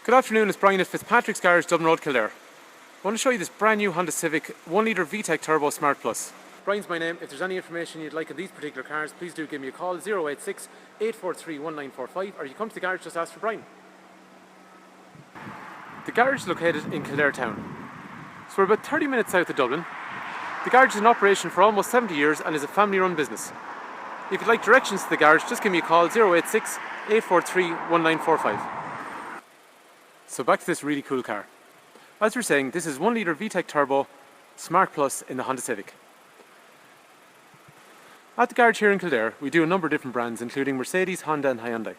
Good afternoon, it's Brian at Fitzpatrick's Garage, Dublin Road, Kildare. I want to show you this brand new Honda Civic 1litre VTEC Turbo Smart Plus. Brian's my name. If there's any information you'd like on these particular cars, please do give me a call, 086 843 1945, or you come to the garage, just ask for Brian. The garage is located in Kildare town. So we're about 30 minutes south of Dublin. The garage is in operation for almost 70 years and is a family-run business. If you'd like directions to the garage, just give me a call, 086 843 1945. So back to this really cool car. As we're saying, this is 1litre VTEC Turbo Smart Plus in the Honda Civic. At the garage here in Kildare, we do a number of different brands, including Mercedes, Honda and Hyundai.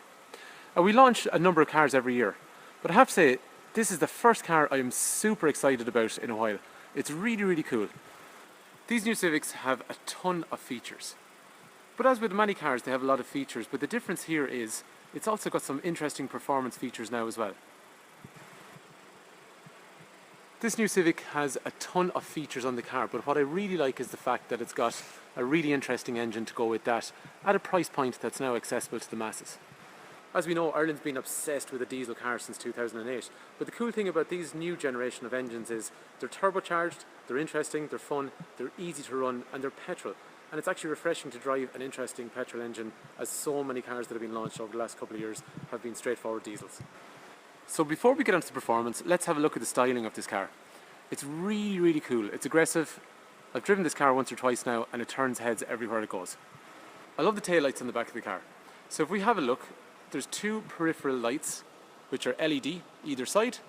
And we launch a number of cars every year. But I have to say, this is the first car I am super excited about in a while. It's really, really cool. These new Civics have a ton of features. But as with many cars, they have a lot of features. But the difference here is, it's also got some interesting performance features now as well. This new Civic has a ton of features on the car, but what I really like is the fact that it's got a really interesting engine to go with that at a price point that's now accessible to the masses. As we know, Ireland's been obsessed with a diesel car since 2008, but the cool thing about these new generation of engines is they're turbocharged, they're interesting, they're fun, they're easy to run, and they're petrol. And it's actually refreshing to drive an interesting petrol engine, as so many cars that have been launched over the last couple of years have been straightforward diesels. So before we get onto the performance, let's have a look at the styling of this car. It's really, really cool. It's aggressive. I've driven this car once or twice now and it turns heads everywhere it goes. I love the taillights on the back of the car. So if we have a look, there's two peripheral lights which are LED either side,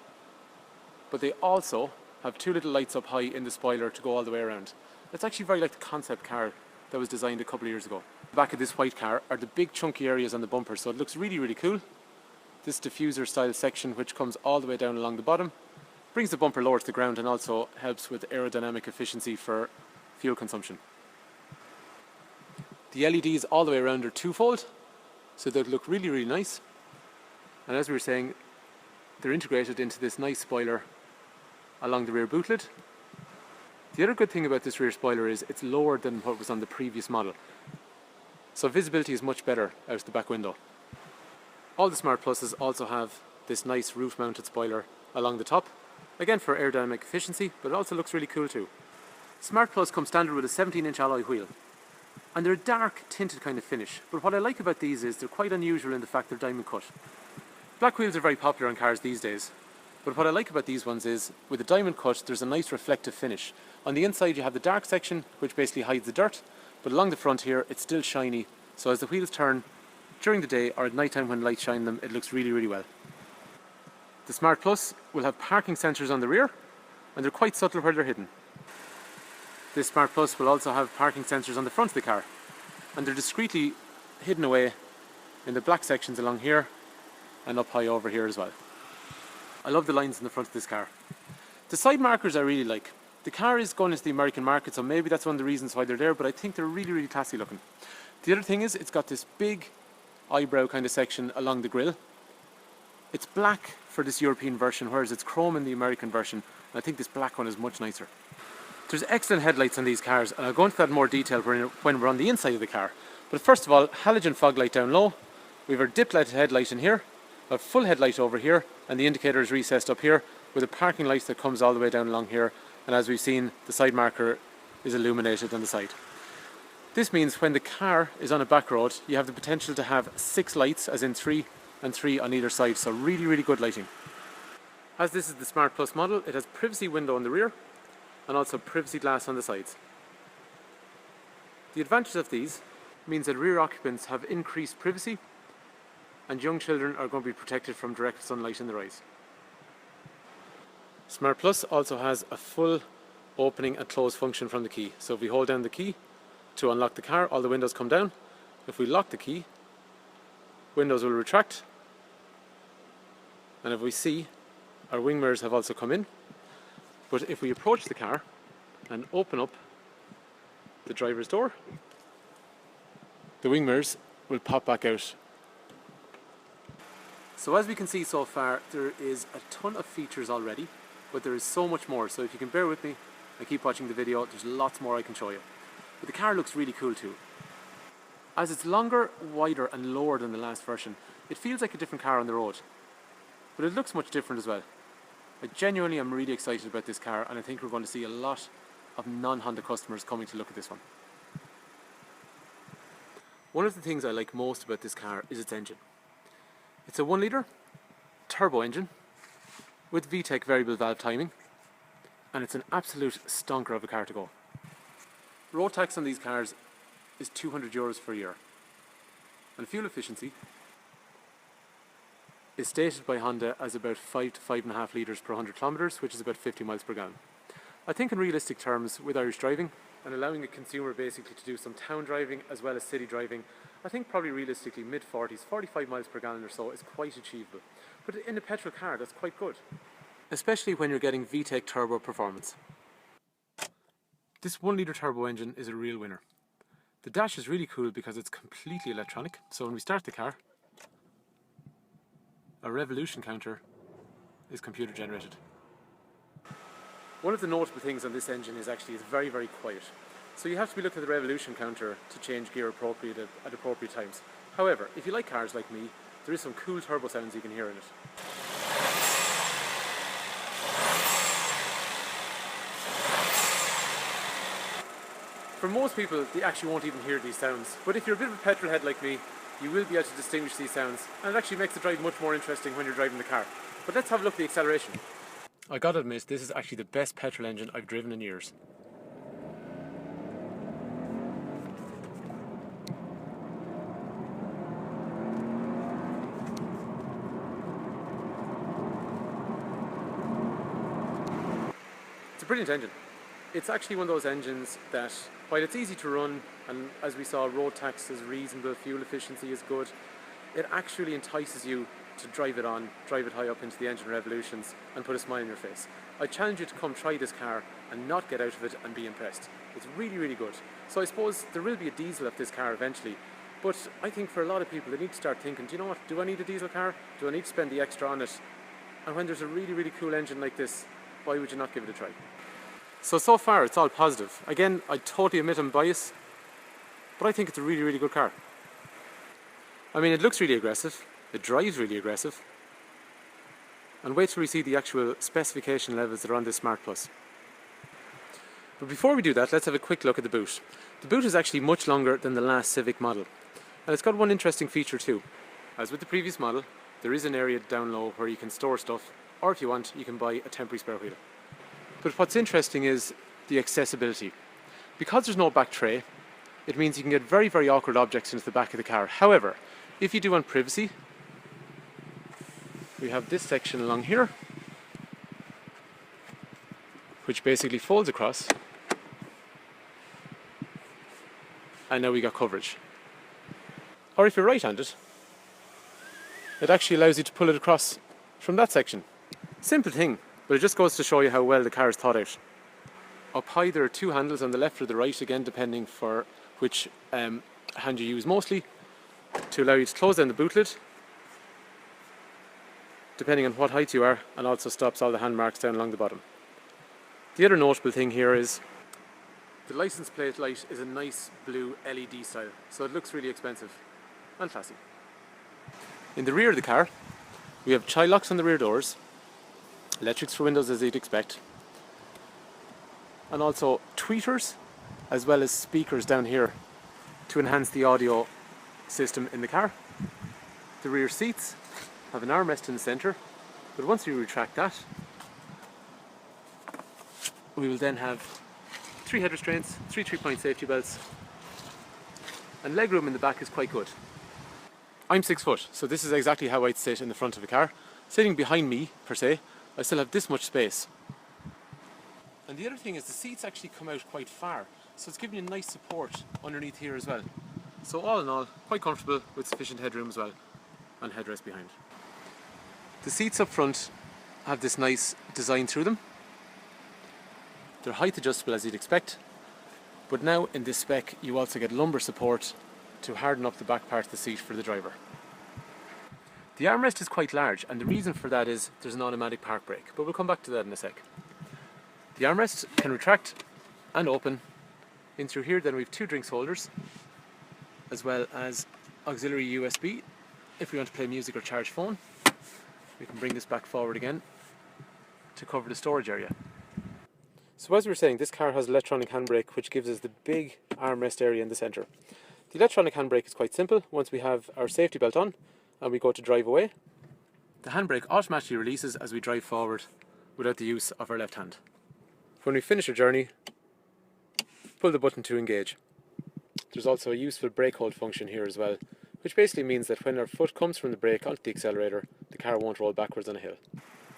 but they also have two little lights up high in the spoiler to go all the way around. It's actually very like the concept car that was designed a couple of years ago. The back of this white car are the big chunky areas on the bumper, so it looks really, really cool. This diffuser style section, which comes all the way down along the bottom, brings the bumper lower to the ground and also helps with aerodynamic efficiency for fuel consumption. The LEDs all the way around are twofold, so they look really, really nice. And as we were saying, they're integrated into this nice spoiler along the rear boot lid. The other good thing about this rear spoiler is it's lower than what was on the previous model, so visibility is much better out the back window. All the Smart Pluses also have this nice roof mounted spoiler along the top, again for aerodynamic efficiency, but it also looks really cool too. Smart Plus comes standard with a 17-inch alloy wheel, and they're a dark tinted kind of finish, but what I like about these is they're quite unusual in the fact they're diamond cut. Black wheels are very popular on cars these days, but what I like about these ones is with the diamond cut there's a nice reflective finish. On the inside you have the dark section which basically hides the dirt, but along the front here it's still shiny, so as the wheels turn during the day or at night time when light shine them, it looks really, really well. The Smart Plus will have parking sensors on the rear, and they're quite subtle where they're hidden. This Smart Plus will also have parking sensors on the front of the car, and they're discreetly hidden away in the black sections along here and up high over here as well. I love the lines in the front of this car. The side markers I really like. The car is going into the American market, so maybe that's one of the reasons why they're there, but I think they're really, really classy looking. The other thing is it's got this big eyebrow kind of section along the grille. It's black for this European version, whereas it's chrome in the American version, and I think this black one is much nicer. There's excellent headlights on these cars, and I'll go into that in more detail when we're on the inside of the car. But first of all, halogen fog light down low. We have our dip light headlight in here, a full headlight over here, and the indicator is recessed up here with a parking light that comes all the way down along here, and as we've seen, the side marker is illuminated on the side. This means when the car is on a back road, you have the potential to have 6 lights, as in 3 and 3 on either side, so really, really good lighting. As this is the Smart Plus model, it has privacy window on the rear and also privacy glass on the sides. The advantage of these means that rear occupants have increased privacy and young children are going to be protected from direct sunlight in their eyes. Smart Plus also has a full opening and close function from the key, so if we hold down the key to unlock the car, all the windows come down. If we lock the key, windows will retract, and if we see, our wing mirrors have also come in. But if we approach the car and open up the driver's door, the wing mirrors will pop back out. So as we can see so far, there is a ton of features already, but there is so much more. So if you can bear with me and keep watching the video, there's lots more I can show you. But the car looks really cool too. As it's longer, wider and lower than the last version, it feels like a different car on the road. but it looks much different as well. I genuinely am really excited about this car, and I think we're going to see a lot of non-Honda customers coming to look at this one. One of the things I like most about this car is its engine. It's a 1 litre turbo engine with VTEC variable valve timing, and it's an absolute stonker of a car to go. Road tax on these cars is €200 per year, and fuel efficiency is stated by Honda as about 5 to 5.5 litres per 100 kilometres, which is about 50 miles per gallon. I think in realistic terms, with Irish driving and allowing the consumer basically to do some town driving as well as city driving, I think probably realistically mid-40s, 45 miles per gallon or so is quite achievable. But in a petrol car, that's quite good, especially when you're getting VTEC turbo performance. This 1 litre turbo engine is a real winner. The dash is really cool because it's completely electronic, so when we start the car, a revolution counter is computer generated. One of the notable things on this engine is actually it's very, very quiet. So you have to be looking at the revolution counter to change gear appropriate at appropriate times. However, if you like cars like me, there is some cool turbo sounds you can hear in it. For most people, they actually won't even hear these sounds. But if you're a bit of a petrol head like me, you will be able to distinguish these sounds, and it actually makes the drive much more interesting when you're driving the car. But let's have a look at the acceleration. I gotta admit, this is actually the best petrol engine I've driven in years. It's a brilliant engine. It's actually one of those engines that, while it's easy to run, and as we saw, road tax is reasonable, fuel efficiency is good, it actually entices you to drive it on, drive it high up into the engine revolutions and put a smile on your face. I challenge you to come try this car and not get out of it and be impressed. It's really, really good. So I suppose there will be a diesel of this car eventually, but I think for a lot of people they need to start thinking, do you know what, do I need a diesel car? Do I need to spend the extra on it? And when there's a really, really cool engine like this, why would you not give it a try? So far it's all positive. Again, I totally admit I'm biased, but I think it's a really, really good car. I mean, it looks really aggressive, it drives really aggressive, and wait till we see the actual specification levels that are on this Smart Plus. But before we do that, let's have a quick look at the boot. The boot is actually much longer than the last Civic model, and it's got one interesting feature too. As with the previous model, there is an area down low where you can store stuff, or if you want, you can buy a temporary spare wheel. But what's interesting is the accessibility. Because there's no back tray, it means you can get very, very awkward objects into the back of the car. However, if you do want privacy, we have this section along here, which basically folds across, and now we got coverage. Or if you're right-handed, it actually allows you to pull it across from that section. Simple thing, but it just goes to show you how well the car is thought out. Up high there are two handles on the left or the right, again depending for which hand you use mostly, to allow you to close down the boot lid, depending on what height you are, and also stops all the hand marks down along the bottom. The other notable thing here is the license plate light is a nice blue LED style, so it looks really expensive and classy. In the rear of the car, we have child locks on the rear doors, electrics for windows as you'd expect, and also tweeters as well as speakers down here to enhance the audio system in the car. The rear seats have an armrest in the centre, but once you retract that, we will then have 3 head restraints, 3 3-point safety belts, and legroom in the back is quite good. I'm 6 foot, so this is exactly how I'd sit in the front of a car. Sitting behind me, per se, I still have this much space. And the other thing is the seats actually come out quite far, so it's giving you nice support underneath here as well. So all in all, quite comfortable with sufficient headroom as well, and headrest behind. The seats up front have this nice design through them. They're height adjustable as you'd expect, but now in this spec you also get lumbar support to harden up the back part of the seat for the driver. The armrest is quite large, and the reason for that is there's an automatic park brake, but we'll come back to that in a sec. The armrest can retract and open in through here. Then we have 2 drinks holders, as well as auxiliary USB if we want to play music or charge phone. we can bring this back forward again to cover the storage area. So as we were saying, this car has electronic handbrake, which gives us the big armrest area in the centre. The electronic handbrake is quite simple. Once we have our safety belt on and we go to drive away, the handbrake automatically releases as we drive forward without the use of our left hand. When we finish our journey, pull the button to engage. There's also a useful brake hold function here as well, which basically means that when our foot comes from the brake onto the accelerator, the car won't roll backwards on a hill.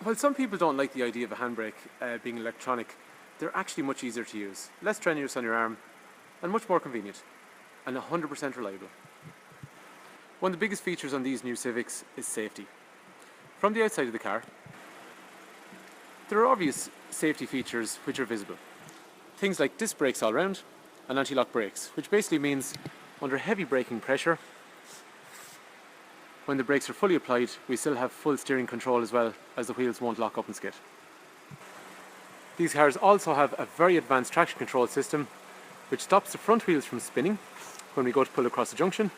While some people don't like the idea of a handbrake being electronic, they're actually much easier to use, less strenuous on your arm, and much more convenient, and 100% reliable. One of the biggest features on these new Civics is safety. From the outside of the car, there are obvious safety features which are visible. Things like disc brakes all round and anti-lock brakes, which basically means under heavy braking pressure, when the brakes are fully applied, we still have full steering control as well, as the wheels won't lock up and skid. These cars also have a very advanced traction control system which stops the front wheels from spinning when we go to pull across the junction,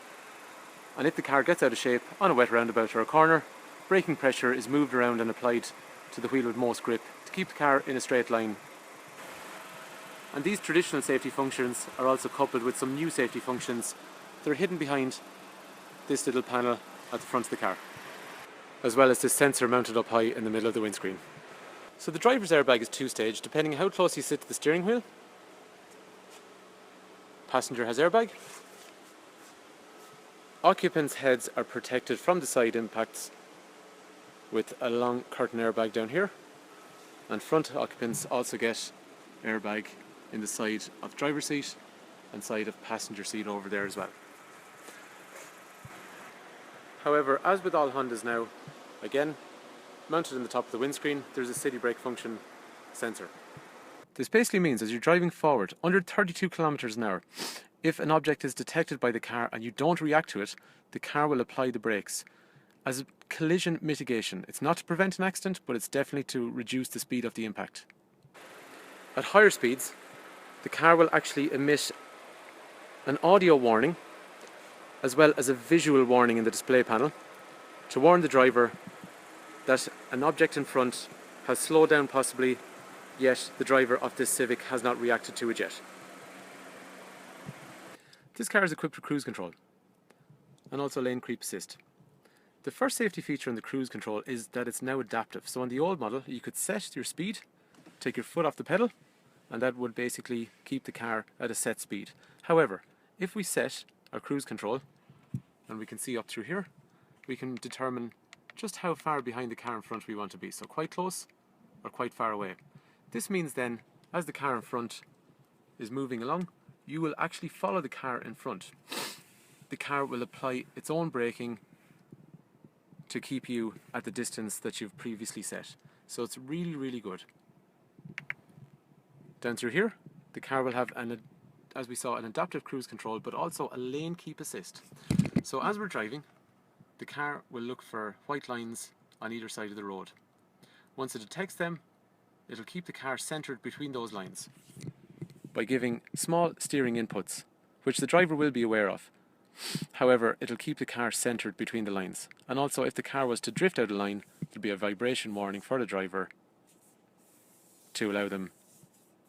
and if the car gets out of shape on a wet roundabout or a corner, braking pressure is moved around and applied to the wheel with most grip to keep the car in a straight line. And these traditional safety functions are also coupled with some new safety functions that are hidden behind this little panel at the front of the car, as well as this sensor mounted up high in the middle of the windscreen. So the driver's airbag is two-stage, depending on how close you sit to the steering wheel. Passenger has airbag. Occupants' heads are protected from the side impacts with a long curtain airbag down here, and front occupants also get airbag in the side of driver's seat and side of passenger seat over there as well. However, as with all Hondas now, again, mounted in the top of the windscreen, there's a city brake function sensor. This basically means as you're driving forward under 32 kilometers an hour, if an object is detected by the car and you don't react to it, the car will apply the brakes as a collision mitigation. It's not to prevent an accident, but it's definitely to reduce the speed of the impact. At higher speeds, the car will actually emit an audio warning as well as a visual warning in the display panel to warn the driver that an object in front has slowed down possibly, yet the driver of this Civic has not reacted to it yet. This car is equipped with cruise control and also lane creep assist. The first safety feature in the cruise control is that it's now adaptive. So on the old model, you could set your speed, take your foot off the pedal, and that would basically keep the car at a set speed. However, if we set our cruise control, and we can see up through here, we can determine just how far behind the car in front we want to be. So quite close or quite far away. This means then, as the car in front is moving along, you will actually follow the car in front. The car will apply its own braking to keep you at the distance that you've previously set. So it's really, really good. Down through here, the car will have, as we saw, an adaptive cruise control, but also a lane keep assist. So as we're driving, the car will look for white lines on either side of the road. Once it detects them, it'll keep the car centered between those lines by giving small steering inputs, which the driver will be aware of. However, it'll keep the car centered between the lines. And also, if the car was to drift out of line, there'll be a vibration warning for the driver to allow them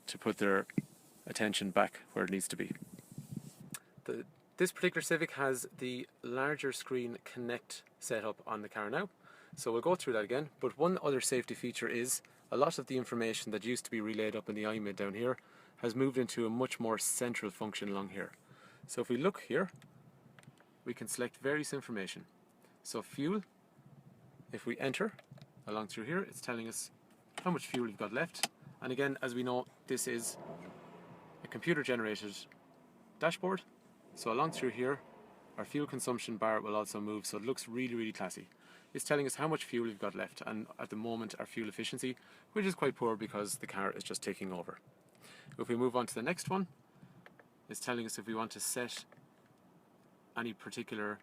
to put their attention back where it needs to be. This particular Civic has the larger screen Connect setup on the car now, so we'll go through that again. But one other safety feature is a lot of the information that used to be relayed up in the iMid down here has moved into a much more central function along here. So if we look here, we can select various information. So fuel, if we enter along through here, it's telling us how much fuel we've got left. And again, as we know, this is a computer generated dashboard. So along through here, our fuel consumption bar will also move, so it looks really, really classy. It's telling us how much fuel we've got left, and at the moment our fuel efficiency, which is quite poor because the car is just taking over. If we move on to the next one, it's telling us if we want to set any particular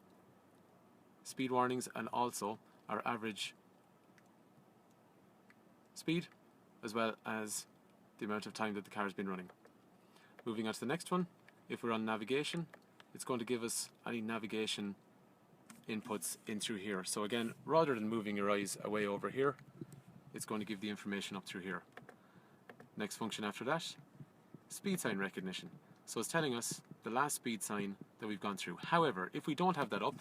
speed warnings and also our average speed, as well as the amount of time that the car has been running. Moving on to the next one, if we're on navigation, it's going to give us any navigation inputs in through here. So again, rather than moving your eyes away over here, it's going to give the information up through here. Next function after that, speed sign recognition. So it's telling us the last speed sign that we've gone through. However, if we don't have that up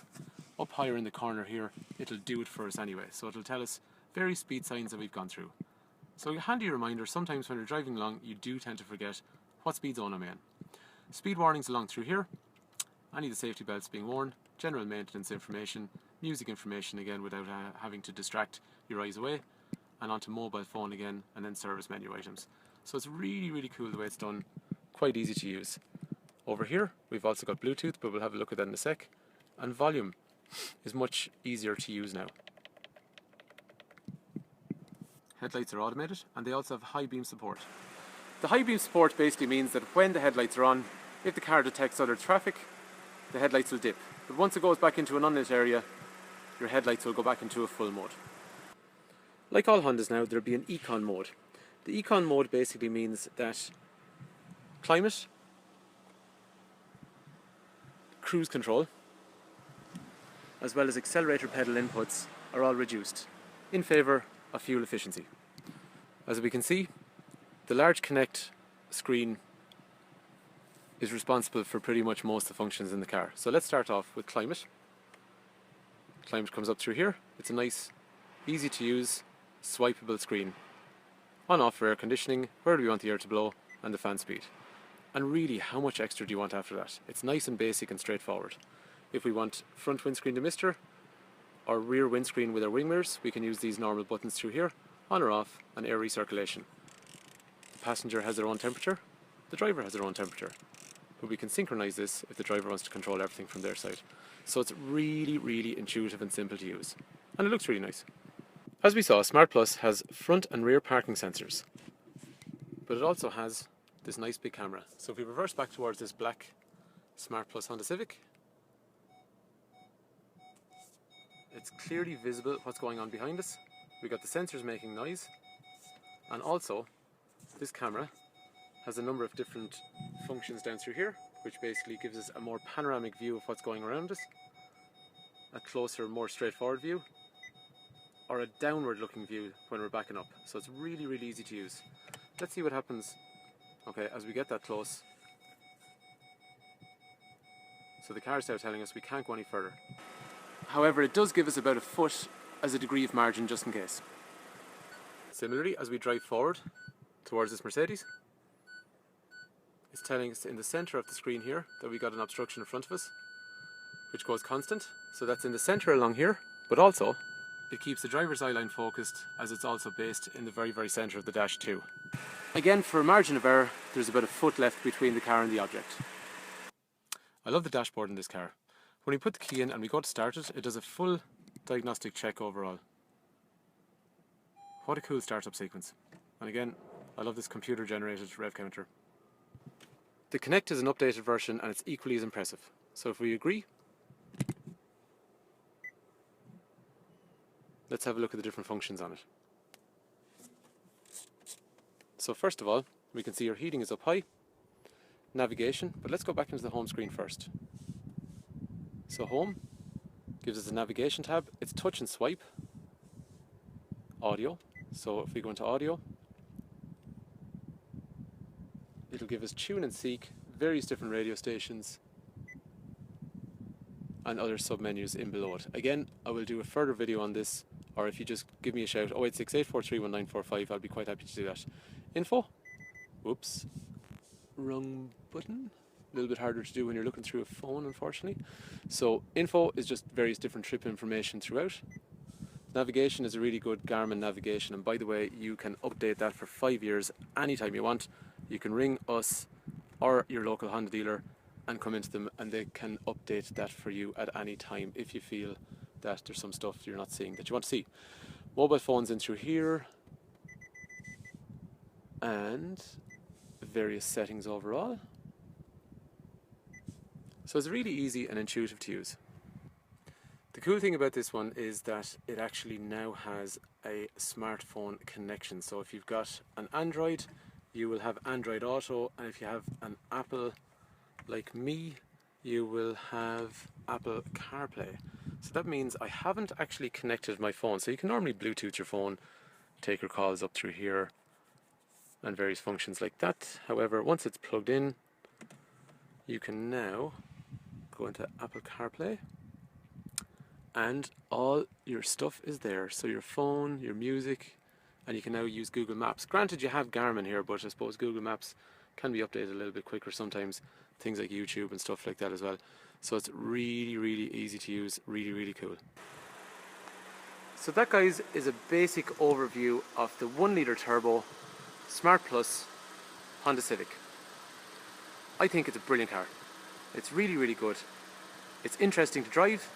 higher in the corner here, it'll do it for us anyway. So it'll tell us various speed signs that we've gone through. So a handy reminder, sometimes when you're driving along, you do tend to forget what speed zone I'm in. Speed warnings along through here, any of the safety belts being worn, general maintenance information, music information again without having to distract your eyes away, and onto mobile phone again, and then service menu items. So it's really, really cool the way it's done, quite easy to use. Over here, we've also got Bluetooth, but we'll have a look at that in a sec, and volume is much easier to use now. Headlights are automated, and they also have high beam support. The high beam support basically means that when the headlights are on, if the car detects other traffic, the headlights will dip. But once it goes back into an unlit area, your headlights will go back into a full mode. Like all Hondas now, there'll be an Econ mode. The Econ mode basically means that climate, cruise control, as well as accelerator pedal inputs are all reduced in favour of fuel efficiency. As we can see, the large Connect screen is responsible for pretty much most of the functions in the car. So let's start off with climate. Climate comes up through here. It's a nice, easy to use, swipeable screen. On off for air conditioning, where do we want the air to blow, and the fan speed. And really, how much extra do you want after that? It's nice and basic and straightforward. If we want front windscreen demister or rear windscreen with our wing mirrors, we can use these normal buttons through here, on or off, and air recirculation. The passenger has their own temperature, the driver has their own temperature. But we can synchronize this if the driver wants to control everything from their side. So it's really, really intuitive and simple to use. And it looks really nice. As we saw, Smart Plus has front and rear parking sensors. But it also has this nice big camera. So if we reverse back towards this black Smart Plus Honda Civic, it's clearly visible what's going on behind us. We've got the sensors making noise. And also, this camera has a number of different functions down through here, which basically gives us a more panoramic view of what's going around us, a closer, more straightforward view, or a downward looking view when we're backing up. So it's really, really easy to use. Let's see what happens, okay, as we get that close. So the car's now telling us we can't go any further. However, it does give us about a foot as a degree of margin just in case. Similarly, as we drive forward towards this Mercedes, it's telling us in the centre of the screen here that we got an obstruction in front of us, which goes constant. So that's in the centre along here, but also it keeps the driver's eye line focused, as it's also based in the very, very centre of the dash too. Again, for a margin of error, there's about a foot left between the car and the object. I love the dashboard in this car. When we put the key in and we go to start it, it does a full diagnostic check overall. What a cool startup sequence. And again, I love this computer generated rev counter. The Connect is an updated version and it's equally as impressive. So if we agree, let's have a look at the different functions on it. So first of all, we can see our heating is up high, navigation, but let's go back into the home screen first. So home gives us a navigation tab, it's touch and swipe, audio, so if we go into audio, it'll give us tune and seek, various different radio stations, and other sub-menus in below it. Again, I will do a further video on this, or if you just give me a shout, 086 843 1945, I'll be quite happy to do that. Info, whoops, wrong button, a little bit harder to do when you're looking through a phone, unfortunately. So info is just various different trip information throughout. Navigation is a really good Garmin navigation, and by the way, you can update that for 5 years anytime you want. You can ring us or your local Honda dealer and come into them, and they can update that for you at any time if you feel that there's some stuff you're not seeing that you want to see. Mobile phones in through here, and various settings overall. So it's really easy and intuitive to use. The cool thing about this one is that it actually now has a smartphone connection. So if you've got an Android, you will have Android Auto, and if you have an Apple like me, you will have Apple CarPlay. So that means I haven't actually connected my phone. So you can normally Bluetooth your phone, take your calls up through here and various functions like that. However, once it's plugged in, you can now go into Apple CarPlay and all your stuff is there. So your phone, your music, and you can now use Google Maps. Granted, you have Garmin here, but I suppose Google Maps can be updated a little bit quicker sometimes. Things like YouTube and stuff like that as well. So it's really, really easy to use, really, really cool. So that, guys, is a basic overview of the 1 litre turbo Smart Plus Honda Civic. I think it's a brilliant car. It's really, really good. It's interesting to drive.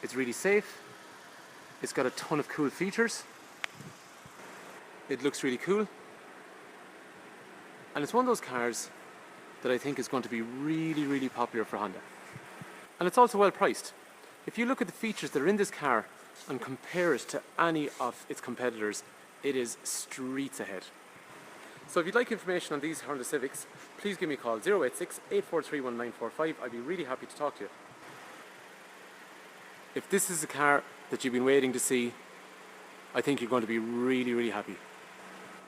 It's really safe. It's got a ton of cool features. It looks really cool. And it's one of those cars that I think is going to be really, really popular for Honda. And it's also well priced. If you look at the features that are in this car and compare it to any of its competitors, it is streets ahead. So if you'd like information on these Honda Civics, please give me a call, 086 843 1945. I'd be really happy to talk to you. If this is a car that you've been waiting to see, I think you're going to be really, really happy.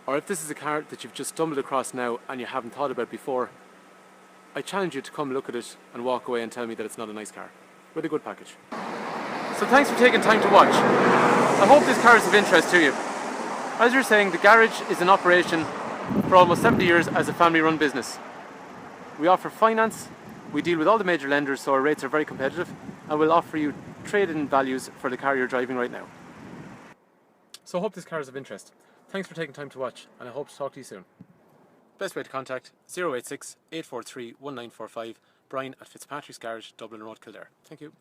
Or if this is a car that you've just stumbled across now and you haven't thought about before, I challenge you to come look at it and walk away and tell me that it's not a nice car, with a good package. So thanks for taking time to watch. I hope this car is of interest to you. As you're saying, the garage is in operation for almost 70 years as a family-run business. We offer finance, we deal with all the major lenders, so our rates are very competitive, and we'll offer you trade-in values for the car you're driving right now. So I hope this car is of interest. Thanks for taking time to watch, and I hope to talk to you soon. Best way to contact, 086 843 1945, Brian at Fitzpatrick's Garage, Dublin Road, Kildare. Thank you.